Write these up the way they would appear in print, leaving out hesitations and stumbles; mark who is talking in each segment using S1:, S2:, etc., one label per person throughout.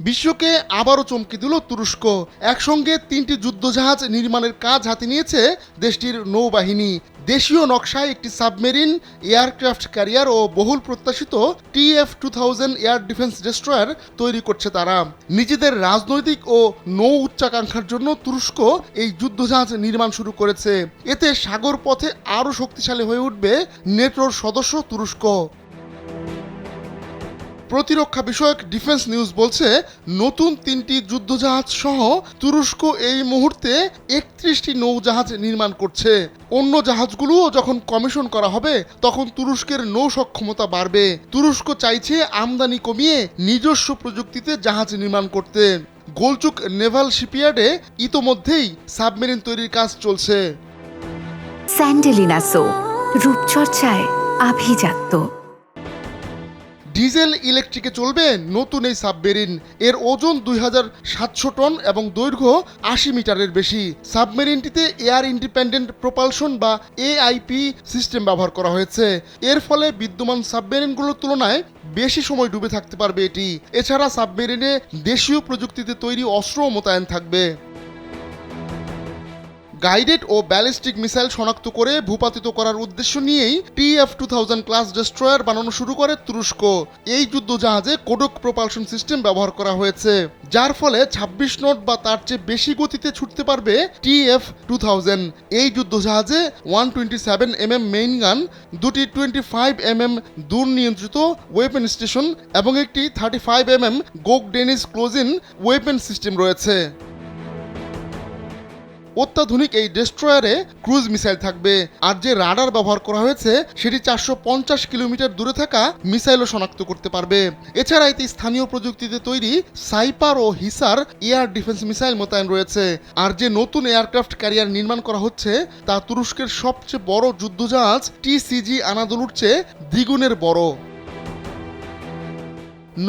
S1: বিশ্বকে আবারও চমকে দিল তুরস্ক। একসঙ্গে 3টি যুদ্ধজাহাজ নির্মাণের কাজ হাতে নিয়েছে দেশটির নৌবাহিনী। দেশীয় নকশায় একটি সাবমেরিন, এয়ারক্রাফট ক্যারিয়ার ও বহুল প্রত্যাশিত TF-2000 এয়ার ডিফেন্স ডেস্ট্রয়ার তৈরি করছে তারা। নিজেদের রাজনৈতিক ও নৌ উচ্চাকাঙ্ক্ষার জন্য তুরস্ক এই যুদ্ধজাহাজ নির্মাণ শুরু করেছে। এতে সাগর পথে আরও শক্তিশালী হয়ে উঠবে নেটোর সদস্য তুরস্ক। প্রতিরক্ষা বিষয়ক ডিফেন্স নিউজ বলছে, নতুন 3টি যুদ্ধজাহাজ সহ তুরস্ক এই মুহূর্তে 31টি নৌজাহাজ নির্মাণ করছে। অন্য জাহাজগুলোও যখন কমিশন করা হবে তখন তুরস্কের নৌ সক্ষমতা বাড়বে। তুরস্ক চাইছে আমদানি কমিয়ে নিজস্ব প্রযুক্তিতে জাহাজ নির্মাণ করতে। গোলচুক নেভাল শিপইয়ার্ডে ইতোমধ্যেই সাবমেরিন তৈরির কাজ চলছে।
S2: স্যান্ডেলিনা সো, রূপচর্চায় আভিজাত্য।
S1: ডিজেল ইলেকট্রিকে চলবে নতুন এই সাবমেরিন। এর ওজন 2700 টন এবং দৈর্ঘ্য 80 মিটারের বেশি। সাবমেরিনটিতে এয়ার ইন্ডিপেন্ডেন্ট প্রপালশন বা AIP সিস্টেম ব্যবহার করা হয়েছে। এর ফলে বিদ্যমান সাবমেরিনগুলোর তুলনায় বেশি সময় ডুবে থাকতে পারবে এটি। এছাড়া সাবমেরিনে দেশীয় প্রযুক্তিতে তৈরি অস্ত্রও মোতায়েন থাকবে। গাইডেড ও ব্যালিস্টিক মিসাইল শনাক্ত করে ভূপাতিত করার উদ্দেশ্য নিয়েই TF-2000 ক্লাস ডেস্ট্রয়ার বানানো শুরু করে তুরস্ক। এই যুদ্ধজাহাজে কোডক প্রপালশন সিস্টেম ব্যবহার করা হয়েছে, যার ফলে 26 নট বা তার চেয়ে বেশি গতিতে ছুটতে পারবে TF-2000। এই যুদ্ধজাহাজে 127mm মেইন গান, দুটি 25mm দূর নিয়ন্ত্রিত ওয়েপেন স্টেশন এবং একটি 35mm গোক ডেনিস ক্লোজিন ওয়েপেন সিস্টেম রয়েছে। অত্যাধুনিক এই ডেস্ট্রয়ারে ক্রুজ মিসাইল থাকবে, আর যে রাডার ব্যবহার করা হয়েছে সেটি 450 কিলোমিটার দূরে থাকা মিসাইলও শনাক্ত করতে পারবে। এছাড়া এতে স্থানীয় প্রযুক্তিতে তৈরি সাইপার ও হিসার এয়ার ডিফেন্স মিসাইল মোতায়েন রয়েছে। আর যে নতুন এয়ারক্রাফট ক্যারিয়ার নির্মাণ করা হচ্ছে তা তুরস্কের সবচেয়ে বড় যুদ্ধজাহাজ TCG আনাদোলুর চেয়ে দ্বিগুণের বড়।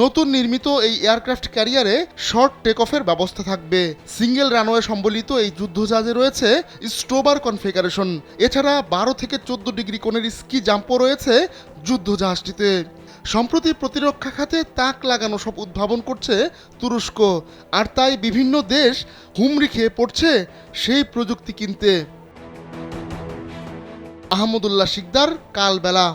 S1: নতুন নির্মিত এই এয়ারক্রাফট ক্যারিয়ারে শর্ট টেক অফের ব্যবস্থা থাকবে। সিঙ্গেল রানওয়ে সম্বলিত এই যুদ্ধজাহাজে রয়েছে স্টোবার কনফিগারেশন। এছাড়া 12 থেকে 14 ডিগ্রি কোণের স্কি জাম্পও রয়েছে যুদ্ধজাহাজটিতে। সম্প্রতি প্রতিরক্ষা খাতে তাক লাগানো সব উদ্ভাবন করছে তুরস্ক, আর তাই বিভিন্ন দেশ হুমড়ি খেয়ে পড়ছে সেই প্রযুক্তি কিনতে। আহমদুল্লাহ শিকদার, কালবেলা।